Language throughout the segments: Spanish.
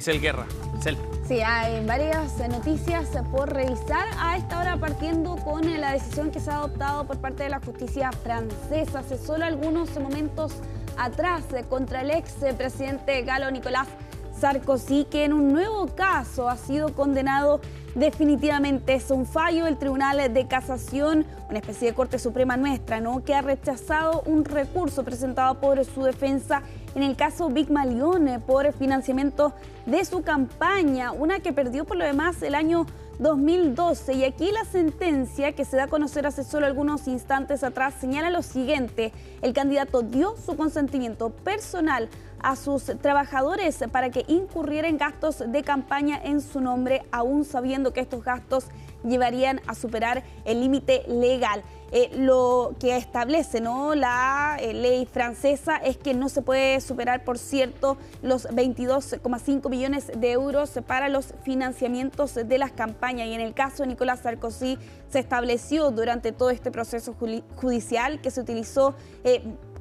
Isel Guerra. Isel. Sí, hay varias noticias por revisar a esta hora, partiendo con la decisión que se ha adoptado por parte de la justicia francesa hace solo algunos momentos atrás contra el ex presidente galo Nicolás Sarkozy, que en un nuevo caso ha sido condenado definitivamente. Es un fallo del Tribunal de Casación, una especie de Corte Suprema nuestra, ¿no?, que ha rechazado un recurso presentado por su defensa en el caso Pygmalion por financiamiento de su campaña, una que perdió por lo demás el año 2012. Y aquí la sentencia, que se da a conocer hace solo algunos instantes atrás, señala lo siguiente: el candidato dio su consentimiento personal a sus trabajadores para que incurrieran gastos de campaña en su nombre, aún sabiendo que estos gastos llevarían a superar el límite legal. Lo que establece, ¿no?, la ley francesa es que no se puede superar, por cierto, los 22,5 millones de euros para los financiamientos de las campañas. Y en el caso de Nicolás Sarkozy se estableció durante todo este proceso judicial que se utilizó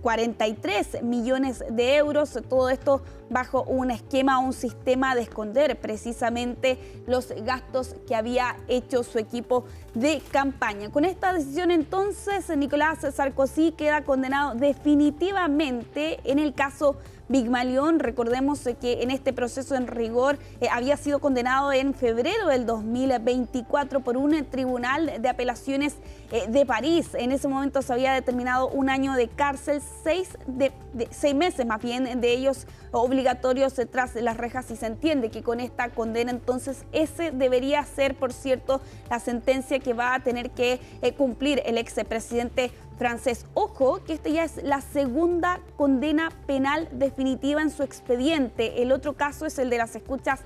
43 millones de euros, todo esto bajo un esquema, un sistema de esconder precisamente los gastos que había hecho su equipo de campaña. Con esta decisión entonces Nicolás Sarkozy queda condenado definitivamente en el caso Pygmalion. Recordemos que en este proceso en rigor había sido condenado en febrero del 2024 por un tribunal de apelaciones de París. En ese momento se había determinado un año de cárcel, 6 meses más bien de ellos obligatorios tras las rejas, y se entiende que con esta condena entonces ese debería ser, por cierto, la sentencia que va a tener que cumplir el expresidente francés. Ojo, que esta ya es la segunda condena penal definitiva en su expediente. El otro caso es el de las escuchas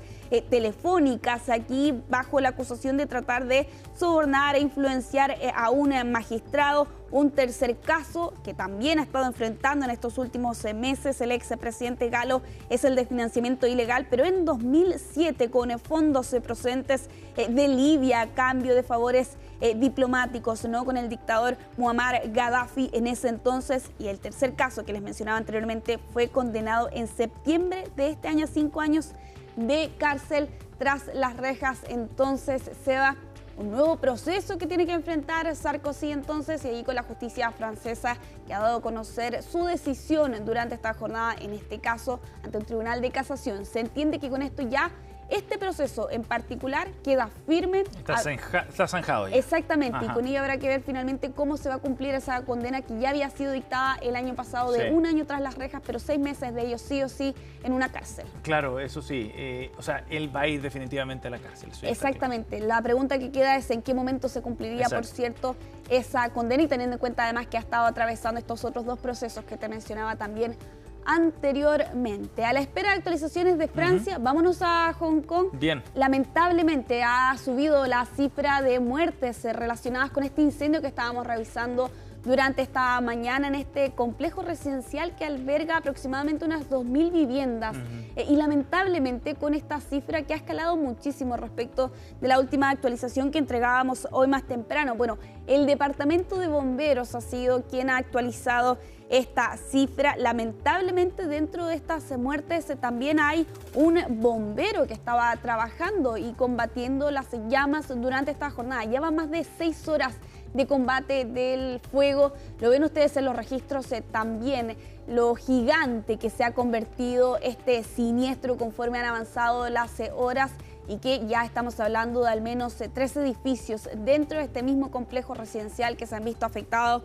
telefónicas, aquí bajo la acusación de tratar de sobornar e influenciar a un magistrado. Un tercer caso que también ha estado enfrentando en estos últimos meses el expresidente galo es el de financiamiento ilegal, pero en 2007 con fondos procedentes de Libia a cambio de favores diplomáticos, ¿no?, con el dictador Muammar Gaddafi en ese entonces. Y el tercer caso que les mencionaba anteriormente fue condenado en septiembre de este año a 5 años de cárcel tras las rejas. Entonces se va un nuevo proceso que tiene que enfrentar Sarkozy entonces, y allí con la justicia francesa, que ha dado a conocer su decisión durante esta jornada, en este caso ante un tribunal de casación. Se entiende que con esto ya este proceso en particular queda firme. Está zanjado ya. Exactamente. Ajá. Y con ello habrá que ver finalmente cómo se va a cumplir esa condena que ya había sido dictada el año pasado de un año tras las rejas, pero 6 meses de ellos sí o sí en una cárcel. Claro, eso sí. O sea, él va a ir definitivamente a la cárcel. Exactamente. La pregunta que queda es en qué momento se cumpliría, por cierto, esa condena, y teniendo en cuenta además que ha estado atravesando estos otros dos procesos que te mencionaba también anteriormente. A la espera de actualizaciones de Francia, vámonos a Hong Kong. Bien. Lamentablemente ha subido la cifra de muertes relacionadas con este incendio que estábamos revisando durante esta mañana en este complejo residencial que alberga aproximadamente unas 2.000 viviendas. Y lamentablemente con esta cifra que ha escalado muchísimo respecto de la última actualización que entregábamos hoy más temprano. Bueno, el Departamento de Bomberos ha sido quien ha actualizado esta cifra. Lamentablemente dentro de estas muertes también hay un bombero que estaba trabajando y combatiendo las llamas durante esta jornada. Lleva más de 6 horas de combate del fuego. Lo ven ustedes en los registros también, lo gigante que se ha convertido este siniestro conforme han avanzado las horas, y que ya estamos hablando de al menos 3 edificios dentro de este mismo complejo residencial que se han visto afectados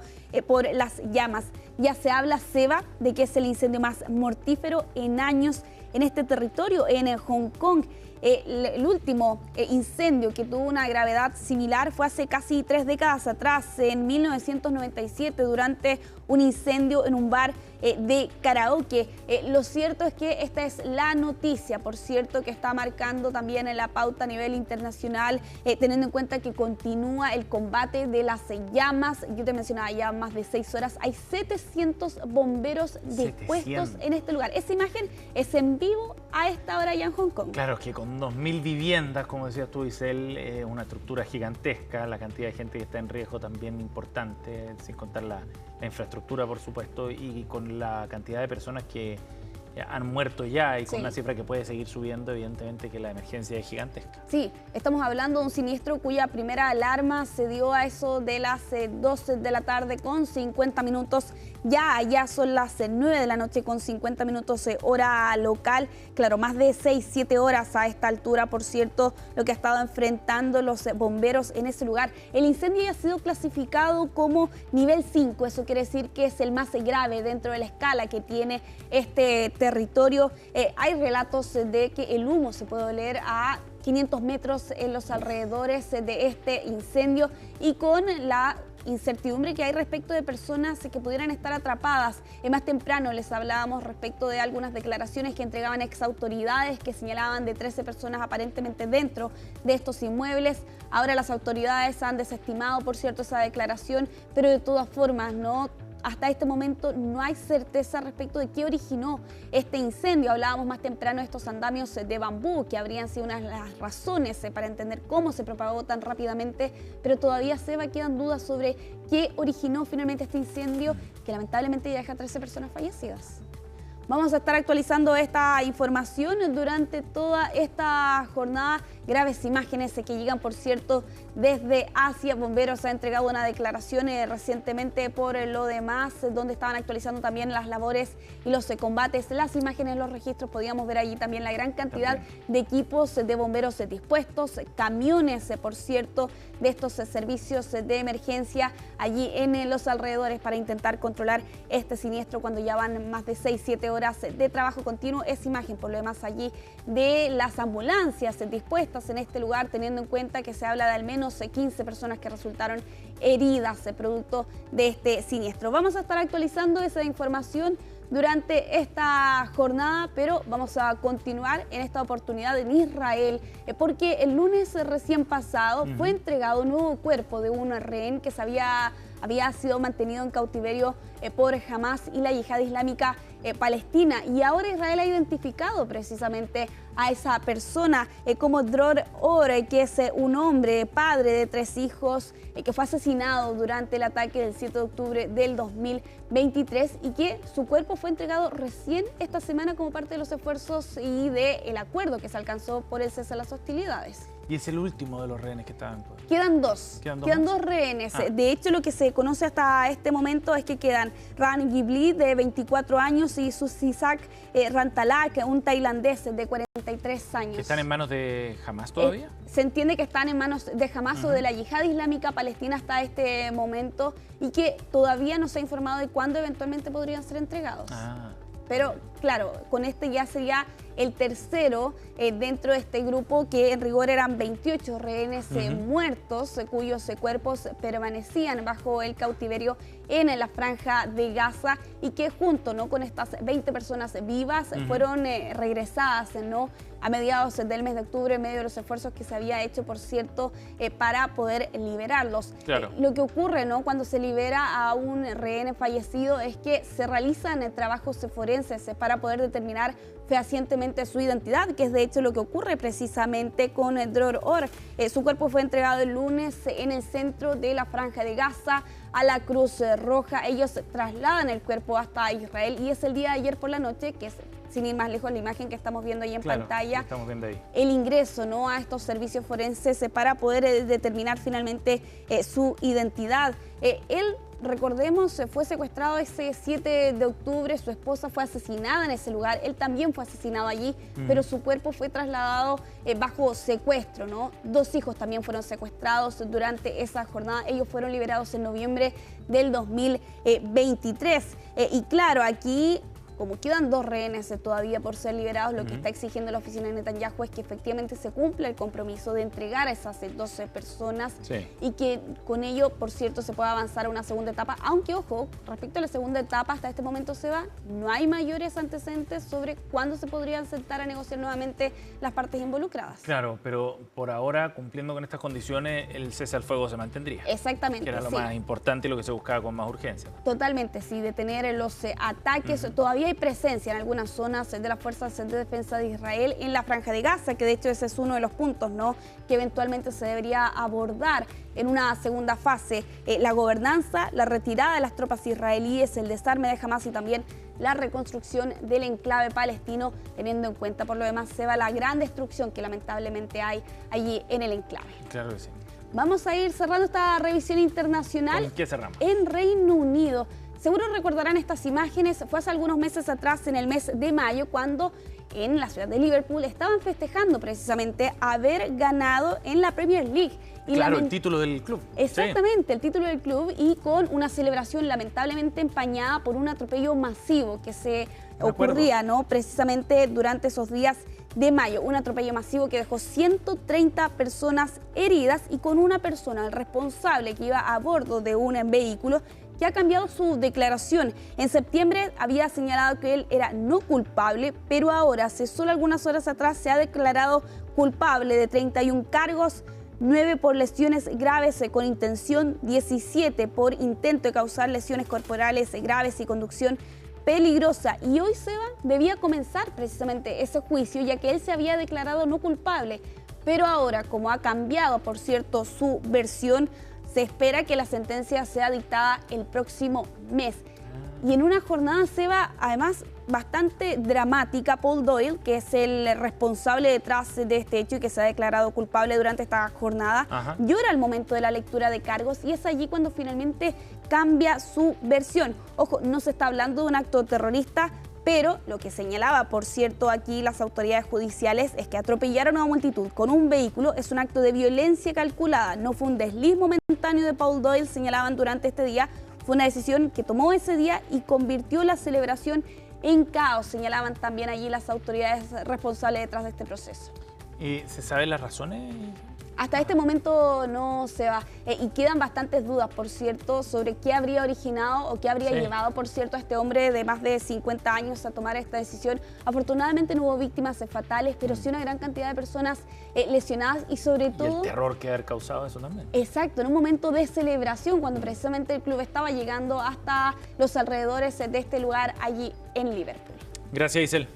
por las llamas. Ya se habla, Seba, de que es el incendio más mortífero en años en este territorio, en Hong Kong. El último incendio que tuvo una gravedad similar fue hace casi 3 décadas atrás, en 1997, durante un incendio en un bar de karaoke. Lo cierto es que esta es la noticia, por cierto, que está marcando también en la pauta a nivel internacional, teniendo en cuenta que continúa el combate de las llamas. Yo te mencionaba ya más de 6 horas. Hay 700 bomberos dispuestos en este lugar. Esa imagen es en vivo a esta hora ya en Hong Kong. Claro, es que con 2.000 viviendas, como decías tú, Isel, una estructura gigantesca, la cantidad de gente que está en riesgo también importante, sin contar la infraestructura, por supuesto, y con la cantidad de personas que han muerto ya y con Sí. una cifra que puede seguir subiendo, evidentemente que la emergencia es gigantesca. Sí, estamos hablando de un siniestro cuya primera alarma se dio a eso de las 12 de la tarde con 50 minutos. Ya allá son las 9 de la noche con 50 minutos hora local. Claro, más de 6-7 horas a esta altura, por cierto, lo que ha estado enfrentando los bomberos en ese lugar. El incendio ya ha sido clasificado como nivel 5. Eso quiere decir que es el más grave dentro de la escala que tiene este territorio. Hay relatos de que el humo se puede oler a 500 metros en los alrededores de este incendio y con la incertidumbre que hay respecto de personas que pudieran estar atrapadas. Más temprano les hablábamos respecto de algunas declaraciones que entregaban exautoridades que señalaban de 13 personas aparentemente dentro de estos inmuebles. Ahora las autoridades han desestimado, por cierto, esa declaración, pero de todas formas, hasta este momento no hay certeza respecto de qué originó este incendio. Hablábamos más temprano de estos andamios de bambú, que habrían sido una de las razones para entender cómo se propagó tan rápidamente, pero todavía, Seba, quedan dudas sobre qué originó finalmente este incendio, que lamentablemente ya deja 13 personas fallecidas. Vamos a estar actualizando esta información durante toda esta jornada. Graves imágenes que llegan, por cierto, desde Asia. Bomberos ha entregado una declaración recientemente por lo demás, donde estaban actualizando también las labores y los combates. Las imágenes, los registros, podíamos ver allí también la gran cantidad de equipos de bomberos dispuestos, camiones, por cierto, de estos servicios de emergencia allí en los alrededores para intentar controlar este siniestro cuando ya van más de 6-7 horas de trabajo continuo. Esa imagen, por lo demás, allí de las ambulancias dispuestas en este lugar, teniendo en cuenta que se habla de al menos 15 personas que resultaron heridas producto de este siniestro. Vamos a estar actualizando esa información durante esta jornada, pero vamos a continuar en esta oportunidad en Israel, porque el lunes recién pasado fue entregado un nuevo cuerpo de un rehén que había sido mantenido en cautiverio por Hamas y la Yihad Islámica Palestina, y ahora Israel ha identificado precisamente a esa persona como Dror Or, que es un hombre, padre de 3 hijos, que fue asesinado durante el ataque del 7 de octubre del 2023 y que su cuerpo fue entregado recién esta semana como parte de los esfuerzos y del acuerdo que se alcanzó por el cese de las hostilidades. Y es el último de los rehenes que estaban. Quedan dos. Quedan dos rehenes. De hecho, lo que se conoce hasta este momento es que quedan Ran Gibli, de 24 años, y Susisak Rantalak, un tailandés de 43 años. ¿Que están en manos de Hamas todavía? Se entiende que están en manos de Hamas o de la Yihad Islámica Palestina hasta este momento, y que todavía no se ha informado de cuándo eventualmente podrían ser entregados. Pero claro, con este ya sería el tercero dentro de este grupo, que en rigor eran 28 rehenes muertos, cuyos cuerpos permanecían bajo el cautiverio en la franja de Gaza, y que junto con estas 20 personas vivas fueron regresadas a mediados del mes de octubre, en medio de los esfuerzos que se había hecho, por cierto, para poder liberarlos. Claro. Lo que ocurre cuando se libera a un rehén fallecido es que se realizan trabajos forenses para poder determinar fehacientemente su identidad, que es de hecho lo que ocurre precisamente con Dror Or. Su cuerpo fue entregado el lunes en el centro de la franja de Gaza a la Cruz Roja. Ellos trasladan el cuerpo hasta Israel, y es el día de ayer por la noche, que es, sin ir más lejos, la imagen que estamos viendo ahí en pantalla, estamos viendo ahí, el ingreso a estos servicios forenses para poder determinar finalmente su identidad. Él, recordemos, fue secuestrado ese 7 de octubre, su esposa fue asesinada en ese lugar, él también fue asesinado allí, pero su cuerpo fue trasladado bajo secuestro, 2 hijos también fueron secuestrados durante esa jornada. Ellos fueron liberados en noviembre del 2023. Y claro, aquí, como quedan 2 rehenes todavía por ser liberados, lo que está exigiendo la oficina de Netanyahu es que efectivamente se cumpla el compromiso de entregar a esas 12 personas y que con ello, por cierto, se pueda avanzar a una segunda etapa. Aunque, ojo, respecto a la segunda etapa, hasta este momento, no hay mayores antecedentes sobre cuándo se podrían sentar a negociar nuevamente las partes involucradas. Claro, pero por ahora, cumpliendo con estas condiciones, el cese al fuego se mantendría. Exactamente, que era lo más importante y lo que se buscaba con más urgencia. Totalmente, sí, detener los ataques. Todavía hay presencia en algunas zonas de las fuerzas de defensa de Israel en la Franja de Gaza, que de hecho ese es uno de los puntos, ¿no?, que eventualmente se debería abordar en una segunda fase. La gobernanza, la retirada de las tropas israelíes, el desarme de Hamas y también la reconstrucción del enclave palestino, teniendo en cuenta por lo demás, Seba, la gran destrucción que lamentablemente hay allí en el enclave. Claro que sí. Vamos a ir cerrando esta revisión internacional. ¿Con qué cerramos? En Reino Unido. Seguro recordarán estas imágenes, fue hace algunos meses atrás, en el mes de mayo, cuando en la ciudad de Liverpool estaban festejando precisamente haber ganado en la Premier League. Y claro, el título del club. Exactamente, sí, el título del club, y con una celebración lamentablemente empañada por un atropello masivo que se ocurría, ¿no?, precisamente durante esos días de mayo. Un atropello masivo que dejó 130 personas heridas y con una persona, el responsable, que iba a bordo de un vehículo, que ha cambiado su declaración. En septiembre había señalado que él era no culpable, pero ahora, hace solo algunas horas atrás, se ha declarado culpable de 31 cargos, 9 por lesiones graves con intención, 17 por intento de causar lesiones corporales graves y conducción peligrosa. Y hoy, Seba, debía comenzar precisamente ese juicio, ya que él se había declarado no culpable. Pero ahora, como ha cambiado, por cierto, su versión, se espera que la sentencia sea dictada el próximo mes. Y en una jornada, Seba, además bastante dramática, Paul Doyle, que es el responsable detrás de este hecho y que se ha declarado culpable durante esta jornada, llora al momento de la lectura de cargos, y es allí cuando finalmente cambia su versión. Ojo, no se está hablando de un acto terrorista, pero lo que señalaba, por cierto, aquí las autoridades judiciales es que atropellar a una multitud con un vehículo es un acto de violencia calculada. No fue un desliz momentáneo de Paul Doyle, señalaban durante este día, fue una decisión que tomó ese día y convirtió la celebración en caos, señalaban también allí las autoridades responsables detrás de este proceso. ¿Se saben las razones? Hasta este momento no se va. Y quedan bastantes dudas, por cierto, sobre qué habría originado o qué habría llevado, por cierto, a este hombre de más de 50 años a tomar esta decisión. Afortunadamente no hubo víctimas fatales, pero sí una gran cantidad de personas lesionadas y sobre todo... Y el terror que haber causado eso también. Exacto, en un momento de celebración, cuando precisamente el club estaba llegando hasta los alrededores de este lugar allí en Liverpool. Gracias, Isel.